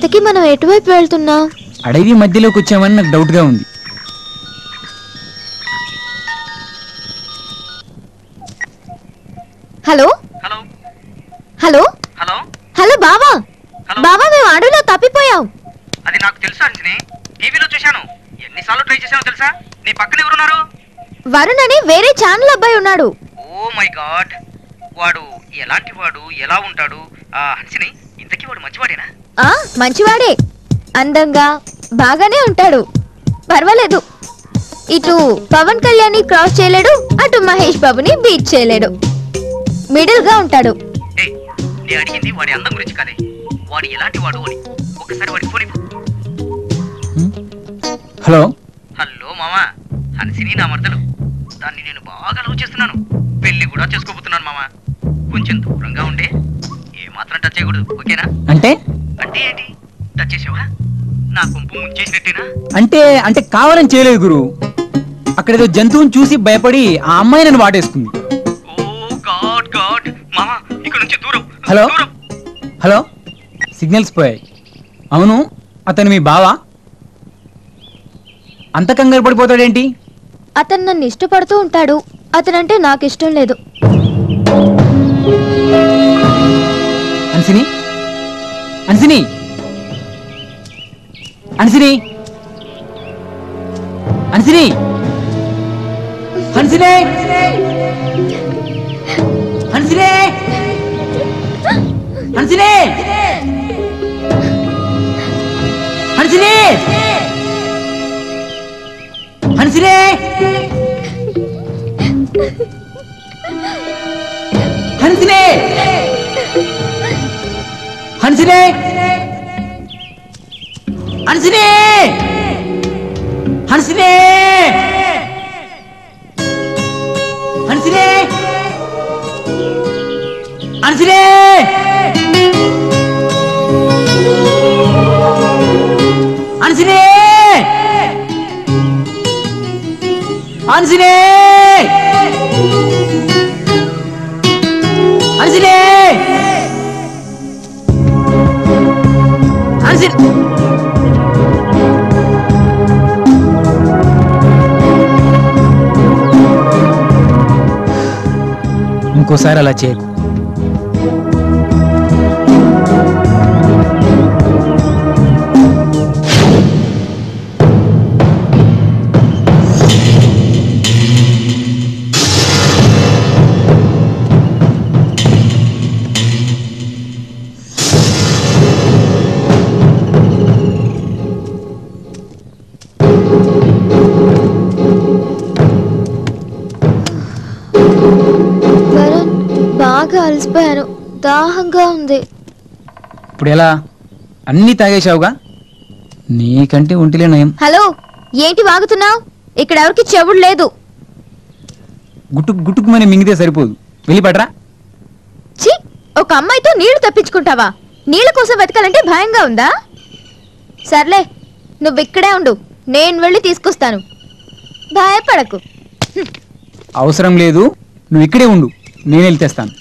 ఇంతకీ మనం ఎటువైపు వెళ్తున్నాం? అడవి మధ్యలోకి వచ్చామని నాకు డౌట్ గా ఉంది. Hello hello hello hello hello బావా, బావా మేము అడవిలో తప్పిపోయాం. అది నాకు తెలుసు అంజని, టీవీలో చూశాను. ఎన్నిసార్లు ట్రై చేశానో తెలుసా? నీ పక్కన ఎవరున్నారు? వరుణ్ అని వేరే ఛానల్ అబ్బాయి ఉన్నాడు. ఓ మై గాడ్, వాడు ఎలాంటి వాడు, ఎలా ఉంటాడు? హన్సిని, ఇంతకీ వాడు మంచివాడేనా? మంచివాడే, అందంగా బాగానే ఉంటాడు, పర్వాలేదు. ఇటు పవన్ కళ్యాణ్ క్రాస్ చేయలేడు, అటు మహేష్ బాబుని బీట్ చేయలేడు, మిడిల్ గా ఉంటాడు. నేను అడిగింది వాడి అందం గురించి కాదే, వాడు ఎలాంటి వాడు అని. ఒకసారి వాడి ఫోన్ ఇవ్వు. హలో హలో మామా, హన్సిని నా మర్దలు. దాన్ని నేను బాగా లవ్ చేస్తున్నాను, పెళ్లి కూడా చేసుకోబోతున్నాను మామా. కొంచెం దూరంగా ఉండే, ఏ మాత్రం టచ్ చేయకూడదు, ఓకేనా? అంటే అంటే ఏంటి? టచ్ చేసావా? నా కొంపు ముంచేసినట్టేనా? అంటే అంటే కావాలని చేయలేదు గురు. అక్కడ ఏదో జంతువుని చూసి భయపడి ఆ అమ్మాయి నన్ను వాటేసుకుంది. గాడ్ గాడ్ మామా, ఇక్కడ నుంచి దూరం. హలో హలో, సిగ్నల్స్ పోయాయి. అవును, అతను మీ బావా? అంత కంగారు పడిపోతాడేంటి? అతను నన్ను ఇష్టపడుతూ ఉంటాడు, అతనంటే నాకు ఇష్టం లేదు. హన్సిని, హన్సిని, హన్సిని, హన్సిని, హన్సిని, హన్సిని, హన్సిని, హన్సిని, హన్సిని, హన్సిని, హన్సిని, హన్సిని, హన్సిని, హన్సిని, హన్సిని, హన్సిని, హన్సిని, హన్సిని, హన్సిని. ఇంకోసారి అలా చేయకు. బాగా అలసిపోయాను, దాహంగా ఉంది. ఇప్పుడు ఎలా? అన్నీ తాగేశావుగా, నీకంటే ఒంటిలే నయం. హలో, ఏంటి వాగుతున్నావు? ఇక్కడ ఎవరికి చెవుడు లేదు. గుట్టుకు గుట్టుకుమని మింగితే సరిపోదు, వెళ్ళిపడరా. ఛీ, ఒక అమ్మాయితో నీళ్లు తప్పించుకుంటావా? నీళ్ళ కోసం వెతకాలంటే భయంగా ఉందా? సర్లే, నువ్వు ఇక్కడే ఉండు, నేను వెళ్ళి తీసుకొస్తాను, భయపడకు. అవసరం లేదు, నువ్వు ఇక్కడే ఉండు, నేను వెళ్ళి తెస్తాను.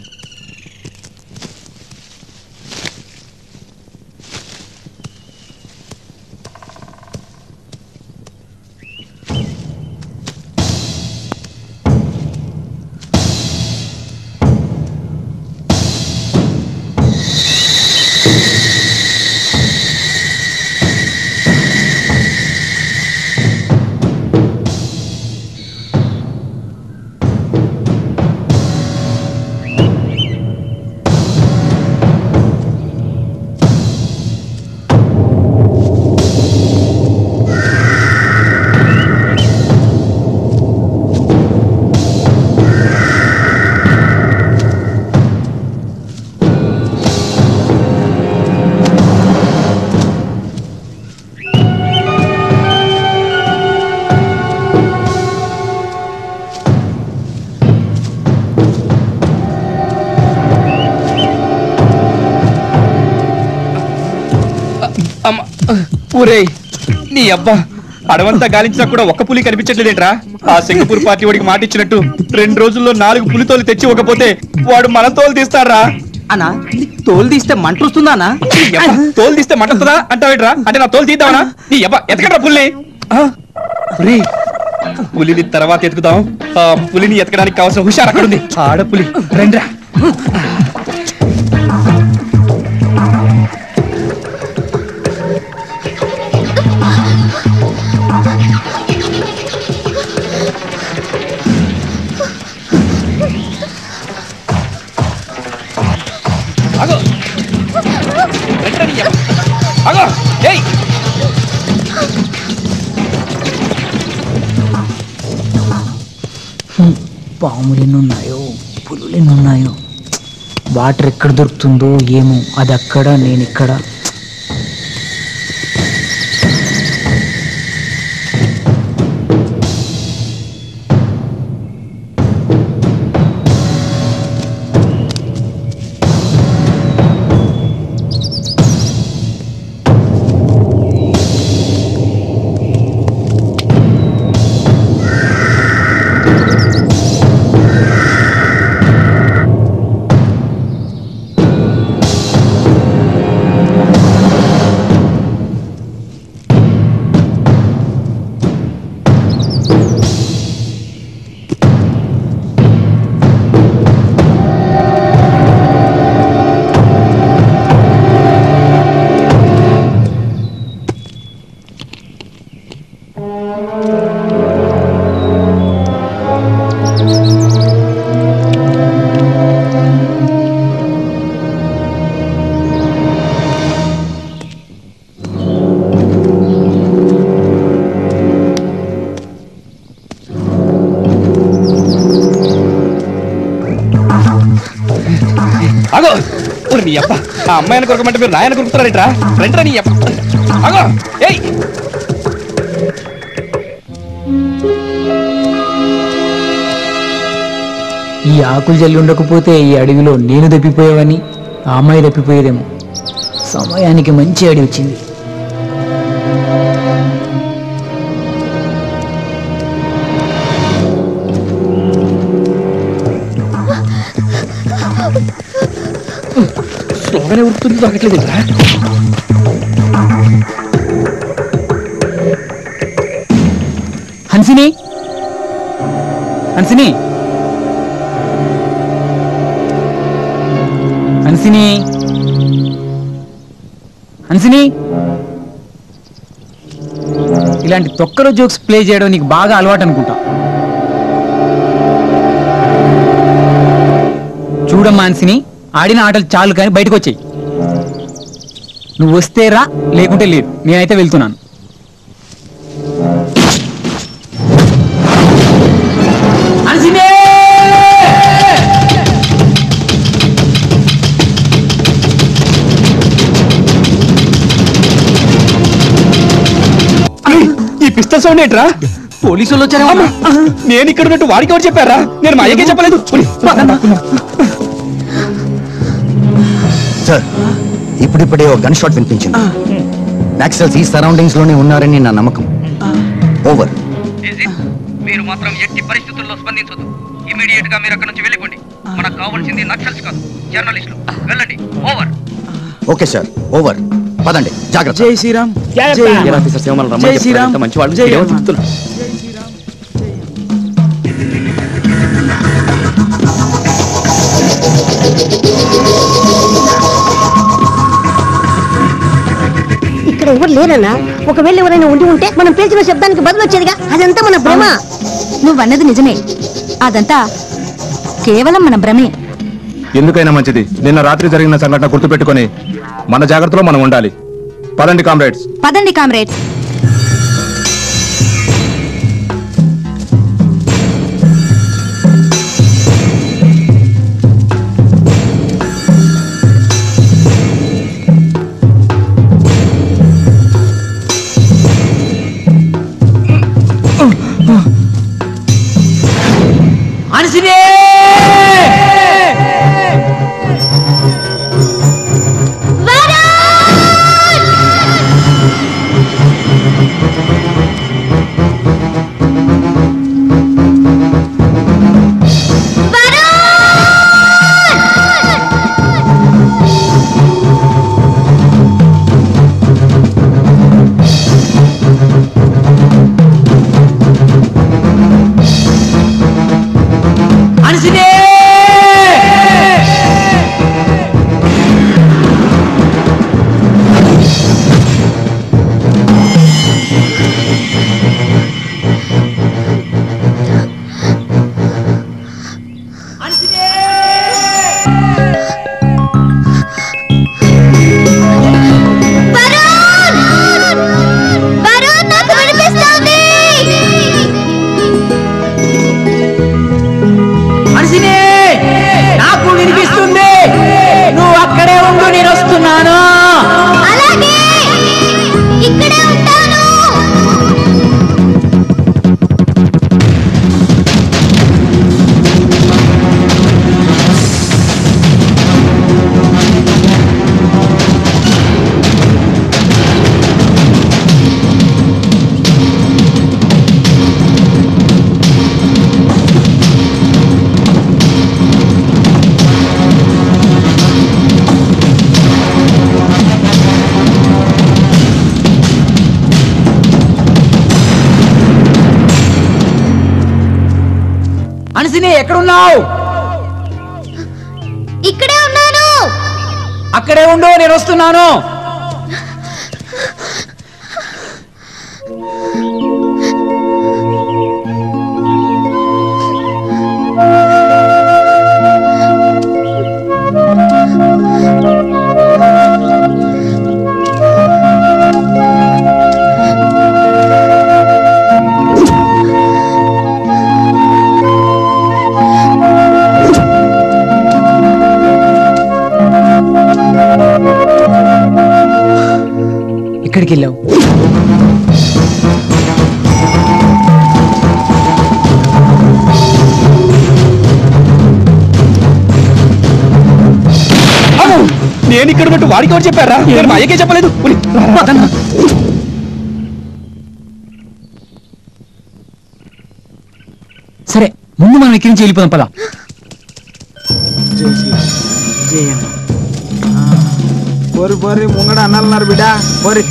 ఊరేయ్, నీ అబ్బా, అడవంతా గాలించినా కూడా ఒక్క పులి కనిపించట్లేదేంట్రా? ఆ సింగపూర్ పార్టీ వాడికి మాట ఇచ్చినట్టు 2 రోజుల్లో 4 పులితోలు తెచ్చి ఇవ్వకపోతే వాడు మన తోలు తీస్తాడ్రా. అన్నా తోలు తీస్తే మంట వస్తుందా అన్నా? తోలు తీస్తే మంట వస్తుందా అంటావేట్రా? అంటే నా తోలు తీద్దామనా? నీ ఎవ్వ ఎతకట్రా పుల్ని. పులిని తర్వాత ఎతుకుదాం. ఆ పులిని ఎతకడానికి కావాల్సిన హుషారు అక్కడ ఉంది. ఆడపులి రండ్రా. అగో రండ్రా నీ ఎవ్వ. అగో ఏయ్ పాములు ఎన్నున్నాయో, పులులు ఎన్నున్నాయో, వాటర్ ఎక్కడ దొరుకుతుందో ఏమో. అది అక్కడ, నేను ఇక్కడ. అగో నీ అప్ప ఆ అమ్మాయిని కొరకమంటే మీరు నాయన కొరుకుతారేట్రా? రండ్రా నీ అప్ప. అగో ఏయ్ ఈ ఆకులు జల్లి ఉండకపోతే ఈ అడవిలో నేను తప్పిపోయేవని, ఆ అమ్మాయి తప్పిపోయేదేమో. సమయానికి మంచి అడవి వచ్చింది. స్లోగానే ఉరుకుతుంది, దొరకట్లేదురా. హన్సిని, హన్సిని, హన్సిని, హన్సిని. ఇలాంటి తొక్కలో జోక్స్ ప్లే చేయడం నీకు బాగా అలవాటు అనుకుంటా. చూడమ్మా హన్సిని, ఆడిన ఆటలు చాలు కానీ బయటకు వచ్చాయి. నువ్వు వస్తే రా, లేకుంటే లేదు. నేనైతే వెళ్తున్నాను. హన్సిని! ఈ పిస్టల్ సౌండ్ ఏంట్రా? పోలీసు వాళ్ళు వచ్చారా? నేను ఇక్కడ ఉన్నట్టు వాడికి ఎవరు చెప్పారా? నేను మా అయ్యకే చెప్పలేదు. సార్, ఇప్పుడిప్పుడే ఒక గన్ షాట్ వినిపించింది. నక్సల్స్ ఈ సరౌండింగ్స్ లోనే ఉన్నారని నా నమ్మకం. ఓవర్. మీరు మాత్రం ఎట్టి పరిస్థితుల్లో స్పందించొద్దు. ఇమీడియట్ గా మీరు అక్కడ నుంచి వెళ్ళిపోండి. మనకు కావాల్సింది నక్సల్స్ కాదు, జర్నలిస్టులు. వెళ్ళండి. ఓవర్. Okay sir, over. పదండి, జాగ్రత్త. జై శ్రీరామ్. జై శ్రీరామ్. మంచి వాళ్ళు జై ఏమో రామ్. చెప్తున్నా. ఇక్కడ ఎవరు లేరన్నా. ఒకవేళ ఎవరైనా ఉండి ఉంటే మనం పేల్చిన శబ్దానికి బదులు వచ్చేదిగా. అదంతా మన భ్రమ. నువ్వన్నది నిజమే. అదంతా కేవలం మన భ్రమే. ఎందుకైనా మంచిది నిన్న రాత్రి జరిగిన సంఘటన గుర్తుపెట్టుకొని మన జాగ్రత్తలో మనం ఉండాలి. పదండి కామ్రేడ్స్. పదండి కామ్రేడ్స్. హన్సిని! హన్సిని ఎక్కడున్నావు? ఇక్కడే ఉన్నాను. అక్కడే ఉండు, నేను వస్తున్నాను. ఎక్కడికి వెళ్ళావు? నేను ఇక్కడ బట్టి వాడికి ఎవరు చెప్పారా? నేను మా అయ్యకే చెప్పలేదు. సరే, ముందు మనం ఇక్కడి నుంచి వెళ్ళిపోదాం. పద. బోరి ముంగడ అన్నారు బిడ్డ బోరి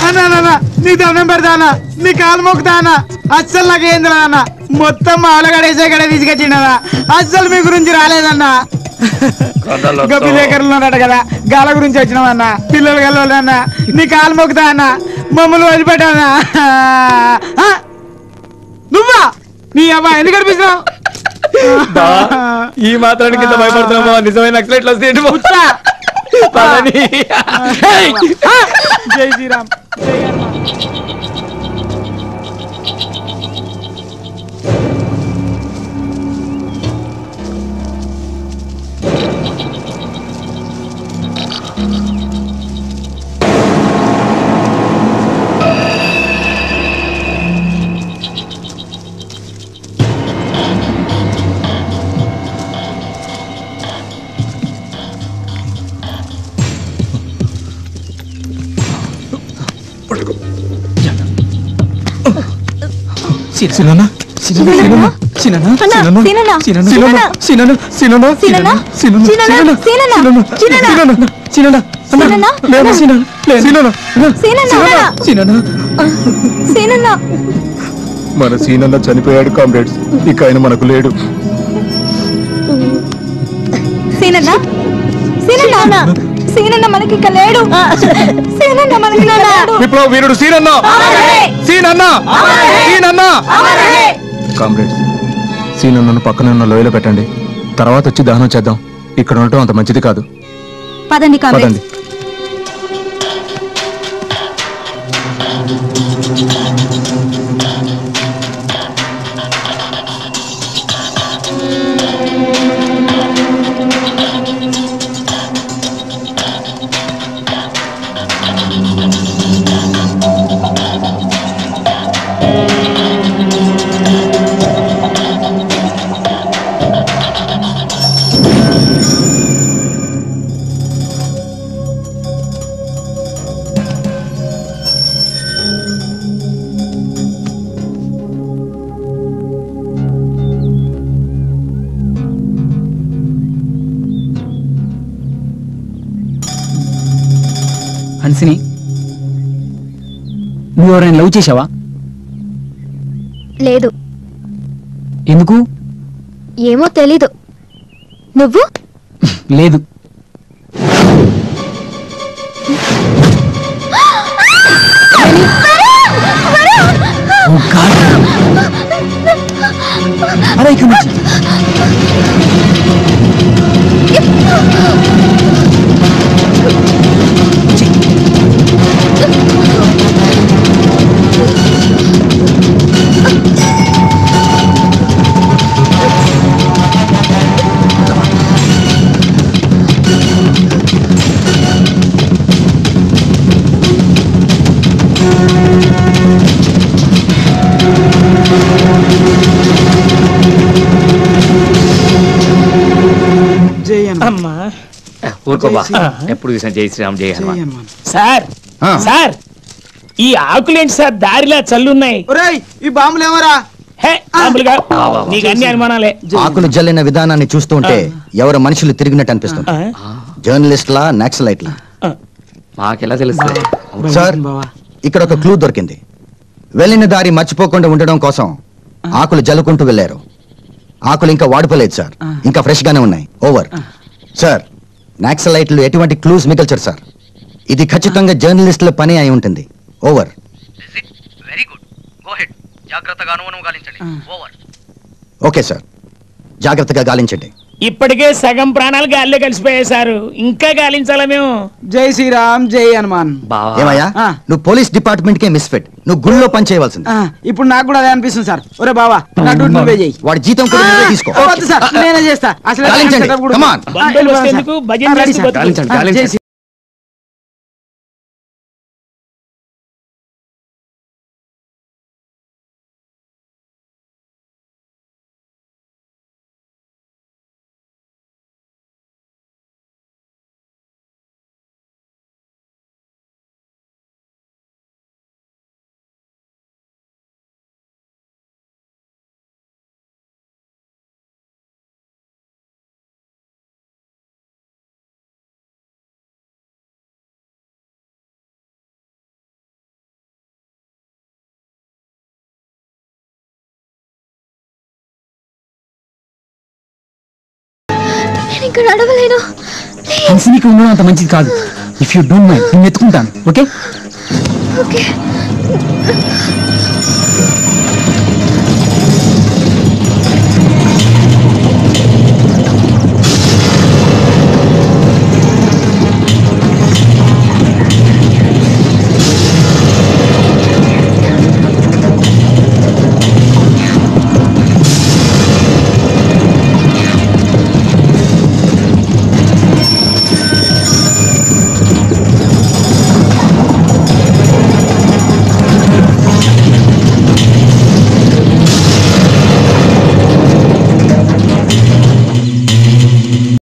అన్నా నీ దండం పెడతానా, నీ కాలు మొక్కుతానా, అస్సలు నాకేం తెలియదన్నా. మొత్తం మాలగడేసే కడ తీసుకొచ్చిండనా, అస్సలు మీ గురించి రాలేదన్నా. గొప్ప దగ్గరలో ఉన్నాడట కదా, గాల గురించి వచ్చినావన్నా, పిల్లలు గెలవాలన్నా, నీ కాలు మొక్కుతా అన్నా, మమ్మల్ని వదిలిపెట్టానా. నువ్వా నీ అవ్వ ఎందుకు కనిపిస్తున్నావు? ఈ మాత్రానికి ఇంత భయపడుతున్నామా? నిజమైన నక్సలైట్లు వస్తే జై శ్రీరామ్. మన సీనన్న చనిపోయాడు కామ్రేడ్స్, ఇక ఆయన మనకు లేడు. సీనన్న మనకి ఇక లేడు. సీనన్న మనకి లేడు. విప్లవ వీరుడు సీనన్న, సీనన్న, సీనన్న. కామ్రేడ్స్, సీనన్నను పక్కన ఉన్న లోయలో పెట్టండి, తర్వాత వచ్చి దహనం చేద్దాం. ఇక్కడ ఉండటం అంత మంచిది కాదు. పదండి కామ్రేడ్స్. హన్సిని, నువ్వు ఎవరైనా లవ్ చేసావా? లేదు. ఎందుకు? ఏమో తెలీదు. నువ్వు? లేదు. అలా ఇక్కడ నుంచి అమ్మా ఊరుకోబా, ఎప్పుడు చూసిన జై శ్రీరామ్ జై హనుమాన్. సార్ సార్ ఈ ఆకులేంటి సార్ దారిలా చల్లున్నాయి? ఈ బాంబులు ఏమరా? నీకు అన్ని అనుమానాలే. ఆకులు జల్లిన విధానాన్ని చూస్తుంటే ఎవరు మనుషులు తిరిగినట్టు అనిపిస్తుంది. జర్నలిస్ట్లా నక్సలైట్లా? మాకెలా తెలుస్తుంది సార్, ఇక్కడ ఒక క్లూ దొరికింది. వెళ్ళిన దారి మర్చిపోకుండా ఉండడం కోసం ఆకులు జల్లుకుంటూ వెళ్ళారు. ఆకులు ఇంకా వాడిపోలేదు సార్, ఇంకా ఫ్రెష్ గానే ఉన్నాయి. ఓవర్. సార్, నాక్సలైట్లు ఎటువంటి క్లూస్ మిగల్చారు సార్. ఇది ఖచ్చితంగా జర్నలిస్టుల పని అయి ఉంటుంది. Over. Very good, go head. జాగ్రత్తగా అనుమానం గాలించండి. ఓవర్. ఓకే సార్, జాగ్రత్తగా గాలించండి. ఇప్పటికే సగం ప్రాణాలు గాల్లో కలిసిపోయాయి సార్, ఇంకా గాలించాలా మేము? జై శ్రీరామ్, జై హనుమాన్. ఏమయ్యా, నువ్వు పోలీస్ డిపార్ట్మెంట్ కే మిస్ఫిట్. నువ్వు గుళ్ళో పని చేయవలసింది. ఇప్పుడు నాకు కూడా అదే అనిపిస్తుంది సార్. ఒరే బావా, నా డ్యూటీ నువ్వే చెయ్యి. వాడి జీతం కూడా నువ్వే తీసుకో. వద్దు సార్, నేనే చేస్తా. అసలు గాలించండి. Come on. జై ఇంకా నడవలేను. హన్సినికి ఉండడం అంత మంచిది కాదు. ఇఫ్ యూ డోంట్ మైండ్ నేను ఎత్తుకుంటాను. Okay okay